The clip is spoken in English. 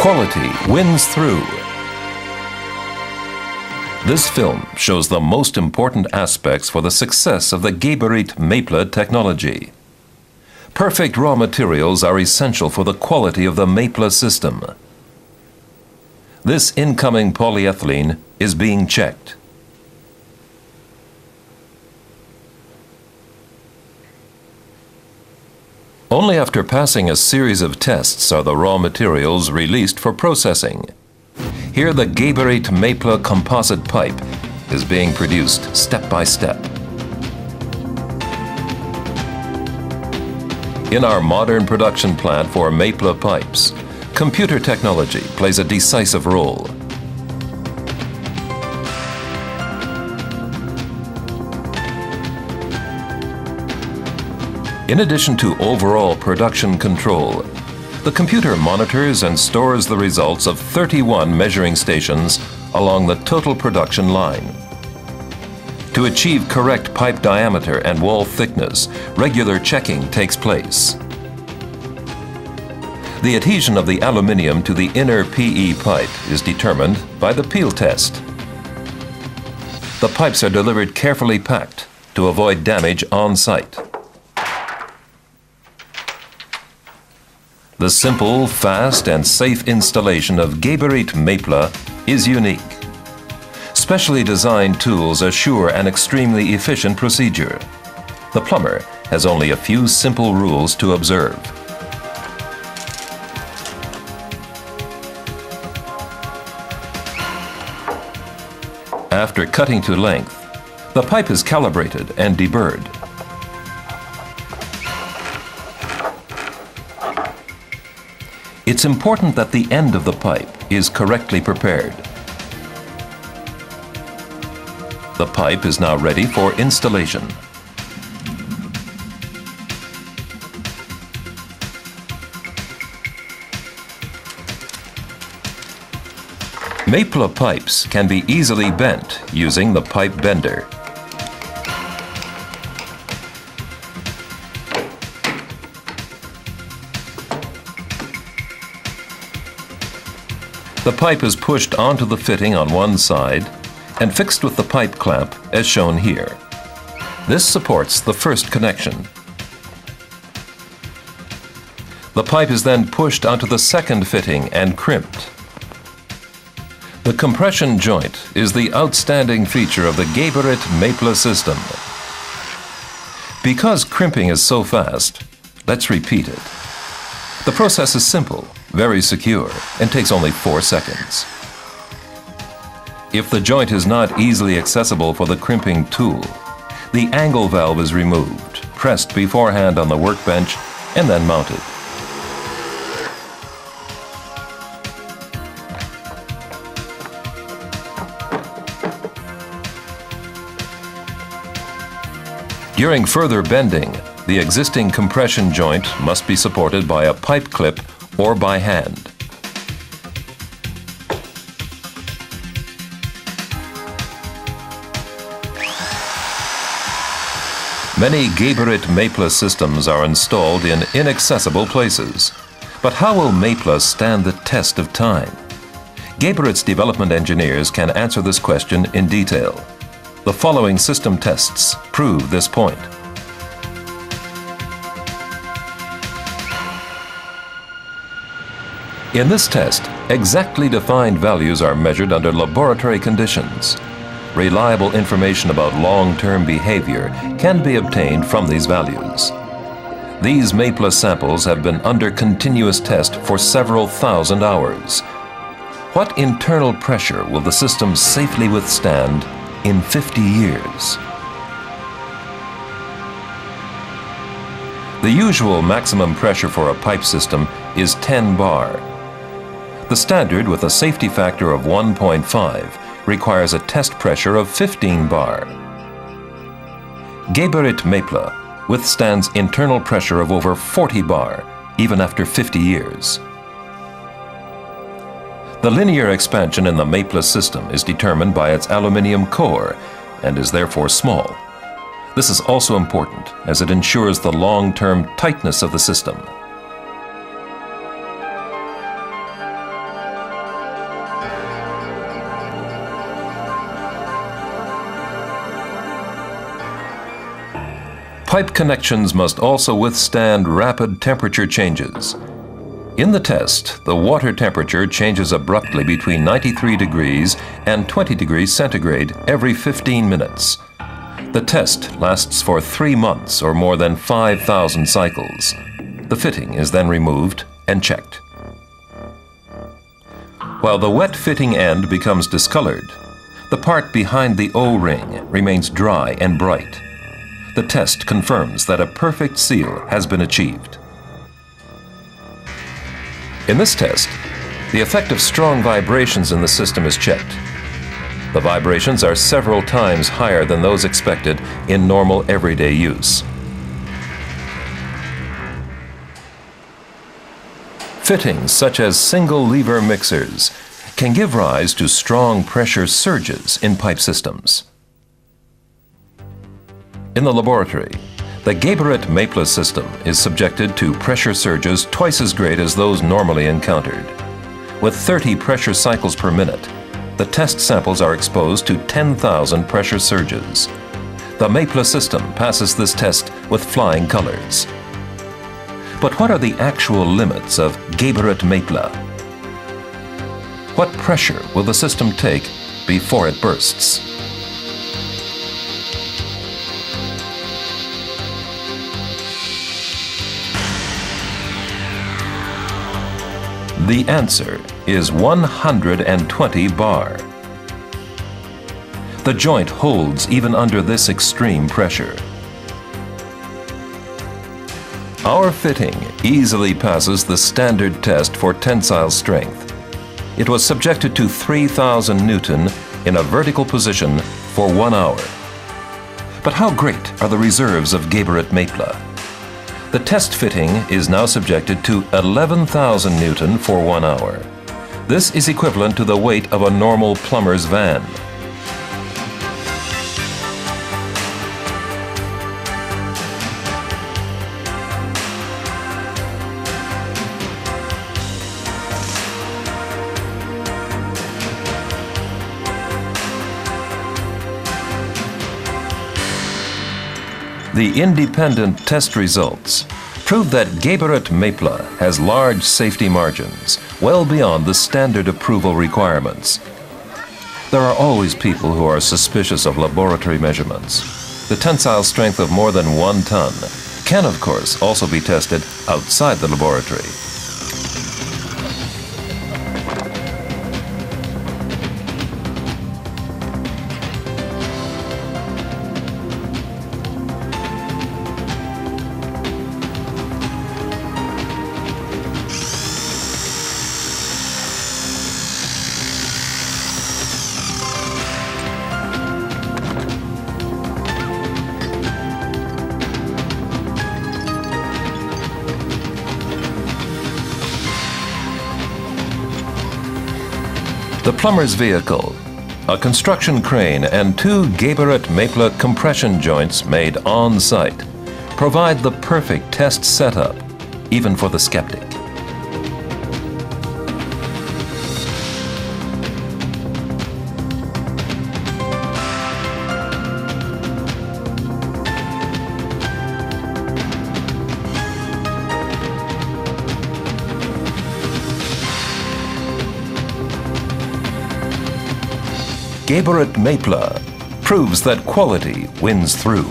Quality wins through. This film shows the most important aspects for the success of the Geberit Mepla technology. Perfect raw materials are essential for the quality of the Mepla system. This incoming polyethylene is being checked. Only after passing a series of tests are the raw materials released for processing. Here the Geberit Mepla composite pipe is being produced step by step. In our modern production plant for Mepla pipes, computer technology plays a decisive role. In addition to overall production control, the computer monitors and stores the results of 31 measuring stations along the total production line. To achieve correct pipe diameter and wall thickness, regular checking takes place. The adhesion of the aluminium to the inner PE pipe is determined by the peel test. The pipes are delivered carefully packed to avoid damage on site. The simple, fast, and safe installation of Geberit Mepla is unique. Specially designed tools assure an extremely efficient procedure. The plumber has only a few simple rules to observe. After cutting to length, the pipe is calibrated and deburred. It's important that the end of the pipe is correctly prepared. The pipe is now ready for installation. Mepla pipes can be easily bent using the pipe bender. The pipe is pushed onto the fitting on one side and fixed with the pipe clamp as shown here. This supports the first connection. The pipe is then pushed onto the second fitting and crimped. The compression joint is the outstanding feature of the Geberit Mepla system. Because crimping is so fast, let's repeat it. The process is simple, very secure, and takes only 4 seconds. If the joint is not easily accessible for the crimping tool, the angle valve is removed, pressed beforehand on the workbench, and then mounted. During further bending, the existing compression joint must be supported by a pipe clip or by hand. Many Geberit Mepla systems are installed in inaccessible places. But how will Mepla stand the test of time? Geberit's development engineers can answer this question in detail. The following system tests prove this point. In this test, exactly defined values are measured under laboratory conditions. Reliable information about long-term behavior can be obtained from these values. These Mepla samples have been under continuous test for several thousand hours. What internal pressure will the system safely withstand in 50 years? The usual maximum pressure for a pipe system is 10 bar. The standard with a safety factor of 1.5 requires a test pressure of 15 bar. Geberit Mepla withstands internal pressure of over 40 bar, even after 50 years. The linear expansion in the Mepla system is determined by its aluminium core and is therefore small. This is also important as it ensures the long-term tightness of the system. Pipe connections must also withstand rapid temperature changes. In the test, the water temperature changes abruptly between 93 degrees and 20 degrees centigrade every 15 minutes. The test lasts for 3 months or more than 5,000 cycles. The fitting is then removed and checked. While the wet fitting end becomes discolored, the part behind the O-ring remains dry and bright. The test confirms that a perfect seal has been achieved. In this test, the effect of strong vibrations in the system is checked. The vibrations are several times higher than those expected in normal everyday use. Fittings such as single lever mixers can give rise to strong pressure surges in pipe systems. In the laboratory, the Geberit Mepla system is subjected to pressure surges twice as great as those normally encountered. With 30 pressure cycles per minute, the test samples are exposed to 10,000 pressure surges. The Mepla system passes this test with flying colors. But what are the actual limits of Geberit Mepla? What pressure will the system take before it bursts? The answer is 120 bar. The joint holds even under this extreme pressure. Our fitting easily passes the standard test for tensile strength. It was subjected to 3,000 Newton in a vertical position for 1 hour. But how great are the reserves of Geberit Mepla? The test fitting is now subjected to 11,000 Newton for 1 hour. This is equivalent to the weight of a normal plumber's van. The independent test results prove that Geberit Mepla has large safety margins, well beyond the standard approval requirements. There are always people who are suspicious of laboratory measurements. The tensile strength of more than 1 ton can, of course, also be tested outside the laboratory. The plumber's vehicle, a construction crane, and 2 Geberit Mepla compression joints made on-site provide the perfect test setup, even for the skeptic. Geberit Mepla proves that quality wins through.